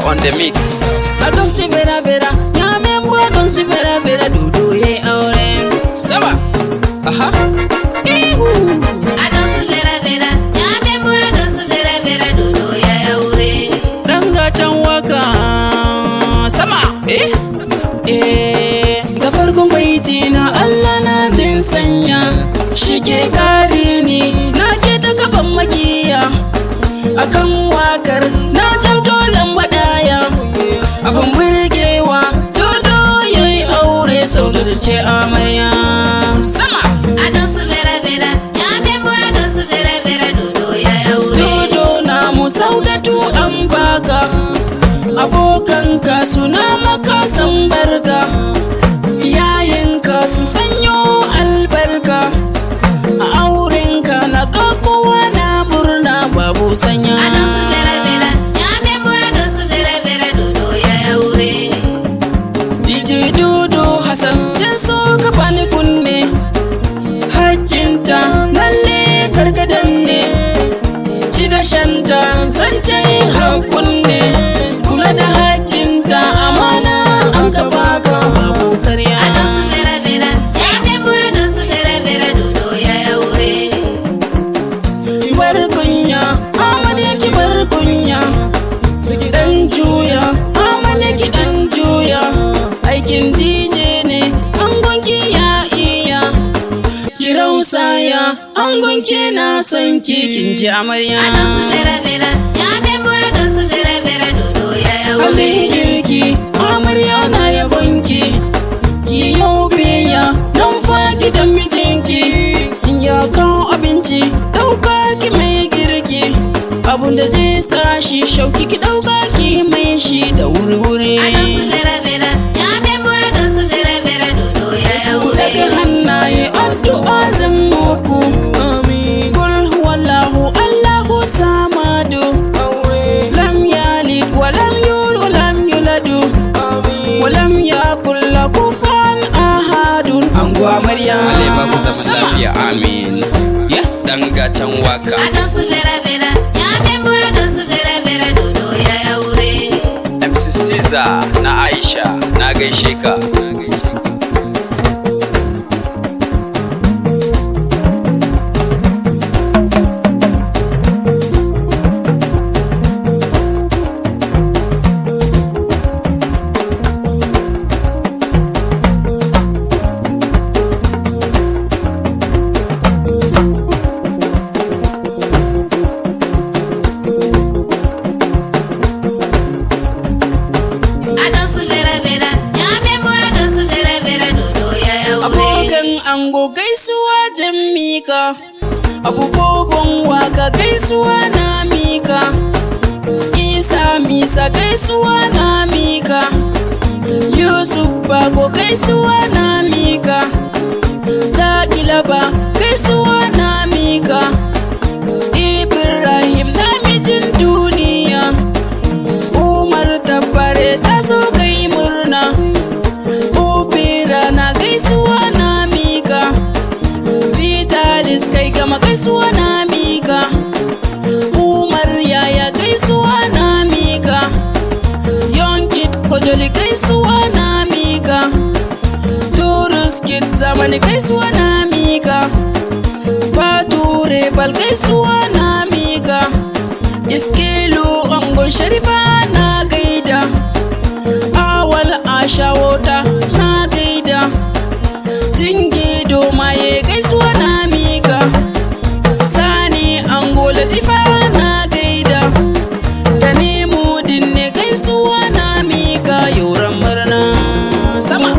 On the mix. I don't see better. Yeah, me boy don't see better. Do ye aure. Sawa. Aha. I don't see better. Yeah, me boy don't see better. Do ye aure. Danga can waka. Sama. Da farkon baiti na Allah na jin sanya. Shige kare ni na ke ta gaban makiya. Akan wakar na janto lambaɗaya. Abin burgewa dodo yayi aure sau da ce amarya. Sama. Adon su bera ya memo adon su bera dodo yayi aure. Dodo na mu saudatu an baka. Abokanka suna maka san barka. Yayinka su sanyo albarka. A aurenka na kakowa na murna babu sanya. Adon su bera ya memo adon su bera dodo yayi aure. DJ Dodo Hassan jan so ka bani kunne. Hakkinta lalle gargadan ne. Ci da shanta zancen hakun ne. Kula da hakkinta amana an ka baka babu karya. Adon su bera ya memo adon su bera dodo yayi aure. Bar kunya Ahmad yake bar kunya. Dan juya Ahmad yake dan juya. Aikin DJ ne angonki ya iya. Ki rausaya angonki na son ki kin ji amarya. Adon su bera ya memo adon su bera dodo yayi aure. Halin kirki amarya na yabonki. Ki yau biya nan fa gidan mijinki. In ya kawo abinci dauka ki mai girki. Abun da zai sa shi shauki ki dauka ki mai shi da wuri-wuri. Adon su bera ya memo adon su bera dodo yayi Ku daga aure. hannaye addu'a zan muku. Kul huwallahu Allahu samadu. Lam yalid wa lam yulad wa lam yuladu. Wa lam yakul lahu kufuwan ahadun. Ango amarya. Allah ba ku zaman lafiya amin. Ya danga can waka. Adon su bera ya memo adon su bera dodo yayi aure. MC Caesar na Aisha na gaishe ka. Adon su bera ya memo adon su bera dodo yayi aure. Abokan ango gaisuwa jan mika. Abubuwan waka gaisuwa na mika. Isa misa gaisuwa na mika. Yusuf Bago gaisuwa na mika. Zakilaba gaisuwa na mika. Ibrahim namijin duniya. Umar tabbare ta so kai murna. Ubira na gaisuwa na mika. Vitalis kai gama gaisuwa na mika. Umar yaya gaisuwa na mika. Yonkit kojoli gaisuwa na mika. Turus kid zamani gaisuwa na mika. Bature bal gaisuwa na mika. Iskilu angon sharifa na gaida. Awal asha wota na gaida. Jingi domaye gaisuwa na mika. Sani angola difa na gaida. Tanimu dinne gaisuwa na mika. Yoran murna sama.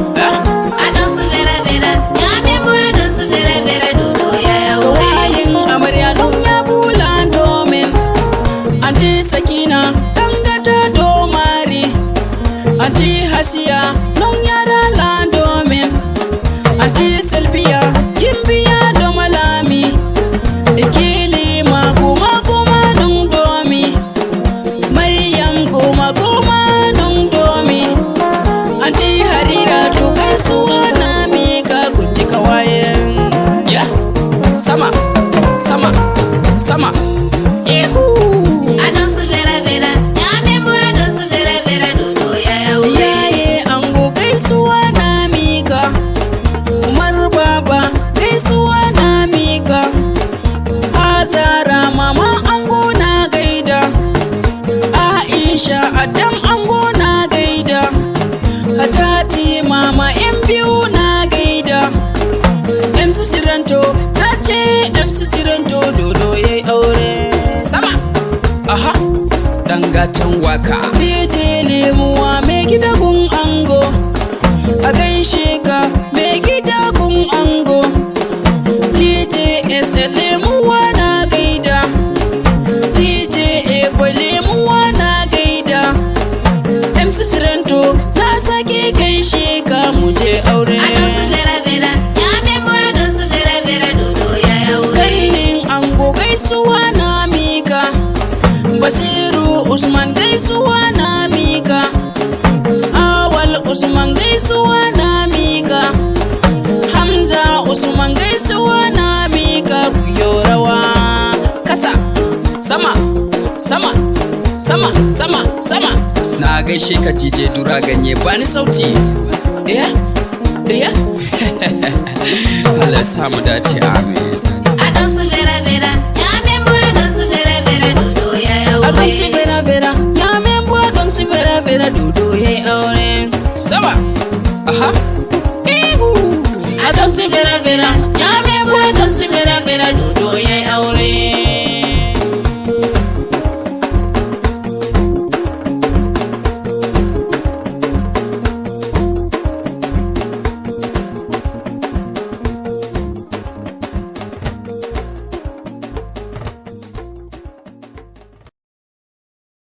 Adon su bera ya memo adon su bera dodo yayi aure. Kawayin amarya nun ya bula domin. Anti Sakina dangata domari. Anti Hasiya nun yara la domin. sama sama sama ihu Adon su bera bera, nyame mu adon su bera bera, dodo ya aure. yaye ango gaisuwa na mika Umar baba gaisuwa na mika Azara mama ango na gaida Aisha Adam ango na gaida Hatati mama yan biyu na gaida MC Siranto ta ce MC Siranto dodo yayi aure sama aha Dangatan waka. DJ lemuwa mai gida gun ango a gaishe ka mai gida gun ango DJ SL lemuwa na gaida DJ Ebo lemuwa na gaida MC Siranto na sake gaishe ka muje aure Adon su bera bera, nyame mu adon su bera bera, dodo ya aure. Kallin ango gaisuwa na mika Basiru Usman gaisuwa na mika Awal Usman gaisuwa na mika Hamza Usman gaisuwa na mika Kuyo rawa kasa sama sama sama sama sama Na gaishe ka DJ Dura ganye bani sauti. iya iya Allah ya samu dace amin. Adon su bera bera, nyame mu adon su bera bera, dodo ya Adon si aure. bera bera nyame mbwa adon si bera bera dudu ye aure sama aha ihu Adon si bera bera nyame mbwa adon si bera bera dudu ye aure